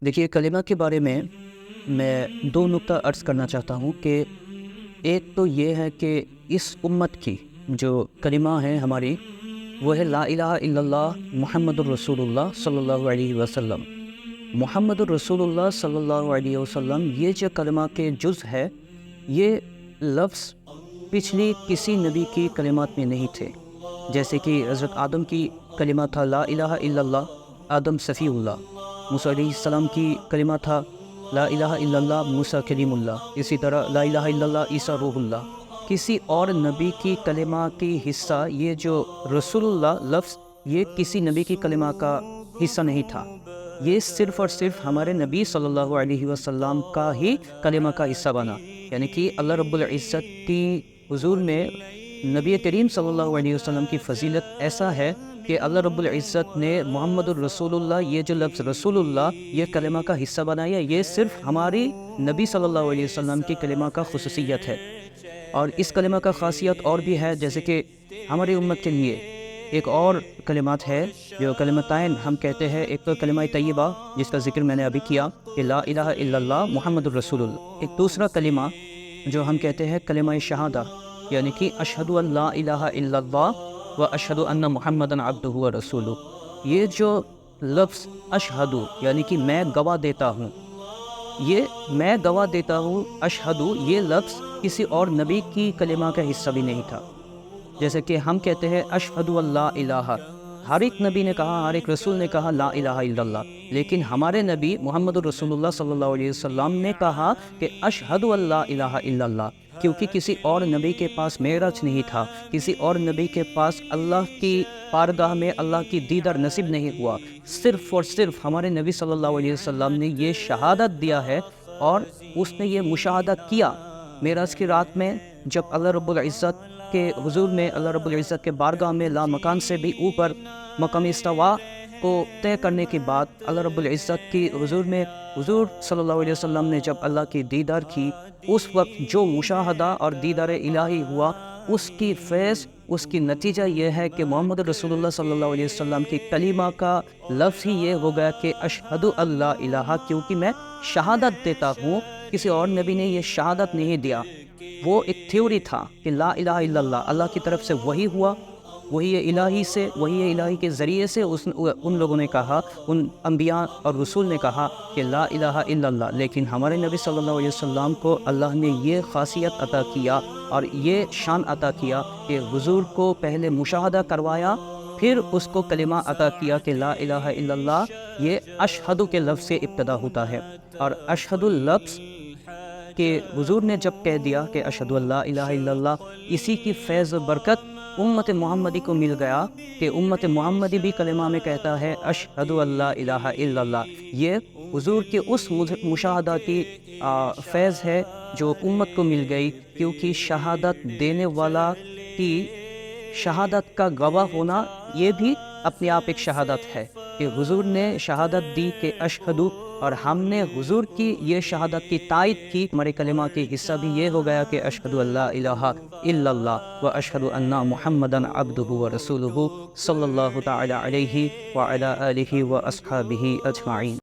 देखिए, कलिमा के बारे में मैं 2 नुक्ता अर्ज़ करना चाहता हूँ कि एक तो ये है कि इस उम्मत की जो कलिमा है हमारी, वो है ला इलाहा इल्लल्लाह मुहम्मदुर रसूलुल्लाह सल्लल्लाहु अलैहि वसल्लम। मुहम्मदुर रसूलुल्लाह सल्लल्लाहु अलैहि वसल्लम ये जो कलिमा के जुज़ है, ये लफ्ज़ पिछली किसी नबी की कलिमात में नहीं थे। जैसे कि हज़रत आदम की कलिमा था ला इलाहा इल्लल्लाह, आदम सफ़ीउल्लाह। मूसा अलैहिस्सलाम की कलिमा था ला इलाहा इल्लल्लाह, मूसा कलीमुल्लाह। इसी तरह ला इलाहा इल्लल्लाह, ईसा रूहुल्लाह। किसी और नबी की कलिमा की हिस्सा ये जो रसूलुल्लाह लफ्ज़, ये किसी नबी की कलिमा का हिस्सा नहीं था। ये सिर्फ़ और सिर्फ़ हमारे नबी सल्लल्लाहु अलैहि वसल्लम का ही कलिमा का हिस्सा बना। यानी कि अल्लाह रब्बुल इज़्ज़त की हुज़ूर में नबी करीम सल्लल्लाहु अलैहि वसल्लम की फ़ज़ीलत ऐसा है कि अल्लाह रब्बुल इज़्ज़त ने मुहम्मदुर रसूलुल्लाह, ये जो लफ्ज़ रसूलुल्लाह ये कलिमा का हिस्सा बनाया। ये सिर्फ़ हमारी नबी सल्लल्लाहु अलैहि वसल्लम की कलिमा का ख़ुसूसियत है। और इस कलिमा का ख़ासियत और भी है, जैसे कि हमारी उम्मत के लिए एक और कलिमात है जो कलिमतैन हम कहते हैं। एक तो कलिमा तय्यबा जिसका ज़िक्र मैंने अभी किया कि ला इलाहा इल्लल्लाह मुहम्मदुर रसूलुल्लाह। एक दूसरा कलिमा जो हम कहते हैं कलिमा शहादा, यानी कि अशहदु अन ला इलाहा इल्लल्लाह व अशहदु अन्ना मुहम्मदन अब्दुहु व रसूलुहु। ये जो लफ्ज़ अशहदु यानी कि मैं गवाह देता हूँ, ये मैं गवाह देता हूँ अशहदु, ये लफ्ज़ किसी और नबी की कलिमा का हिस्सा भी नहीं था। जैसे कि हम कहते हैं अशहदु अल्ला इलाहा, हर एक नबी ने कहा, हर एक रसूल ने कहा ला इलाहा इल्लल्लाह, लेकिन हमारे नबी मुहम्मदुर रसूलुल्लाह सल्लल्लाहु अलैहि वसल्लम ने कहा कि अशहदु अल्ला इलाहा इल्लल्लाह, क्योंकि किसी और नबी के पास मेराज नहीं था, किसी और नबी के पास अल्लाह की बारगाह में अल्लाह की दीदार नसीब नहीं हुआ। सिर्फ़ और सिर्फ हमारे नबी सल्लल्लाहु अलैहि वसल्लम ने ये शहादत दिया है और उसने ये मुशाहदा किया मेराज की रात में, जब अल्लाह रब्बुल इज़्ज़त के हुज़ूर में, अल्लाह रब्बुल इज़्ज़त के बारगाह में ला मकान से भी ऊपर मकाम इस्तिवा को तय करने के बाद अल्लाह रब्बुल इज़्ज़त की हुज़ूर में हुज़ूर सल्लल्लाहु अलैहि वसल्लम ने जब अल्लाह की दीदार की, उस वक्त जो मुशाहदा और दीदार इलाही हुआ, उसकी फैज़, उसकी नतीजा ये है कि मोहम्मद रसूलुल्लाह सल्लल्लाहु अलैहि वसल्लम की कलीमा का लफ्ज़ ही ये हो गया कि अशहदु अल्ला इलाहा, क्योंकि मैं शहादत देता हूँ। किसी और नबी ने ये शहादत नहीं दिया। वो एक थ्योरी था कि ला इलाहा इल्लल्लाह अल्लाह की तरफ से वही हुआ, वही इलाही से, वही इलाही के ज़रिए से उन लोगों ने कहा, उन अंबिया और रसूल ने कहा कि ला इलाहा इल्लल्लाह। लेकिन हमारे नबी सल्लल्लाहु अलैहि वसल्लम को अल्लाह ने ये ख़ासियत अता किया और ये शान अता किया कि हुज़ूर को पहले मुशाहदा करवाया, फिर उसको कलिमा अता किया कि ला इलाहा इल्लल्लाह, ये अशहदु के लफ्ज़ से इब्तदा होता है। और अशहदु लफ्ज़ कि हुज़ूर ने जब कह दिया कि अशहदु अल्ला इलाहा इल्लल्लाह, इसी की फैज़ बरकत उम्मत मोहम्मदी को मिल गया कि उम्मत मोहम्मदी भी कलिमा में कहता है अशहदु अल्ला इलाहा इल्लल्लाह। ये हुज़ूर के उस मुशाहदा की फैज़ है जो उम्मत को मिल गई, क्योंकि शहादत देने वाला की शहादत का गवाह होना ये भी अपने आप एक शहादत है कि हुज़ूर ने शहादत दी कि अशहदु, और हमने हुज़ूर की ये शहादत की तायद की। हमारे कलिमा के हिस्सा भी ये हो गया कि अशहदु अल्ला इलाहा इल्लल्लाह व अशहदु अन्ना मुहम्मदन अब्दुहु व रसूलुहु सल्लल्लाहु तआला अलैहि व अला आलिहि व अस्हाबिहि अजमाइन।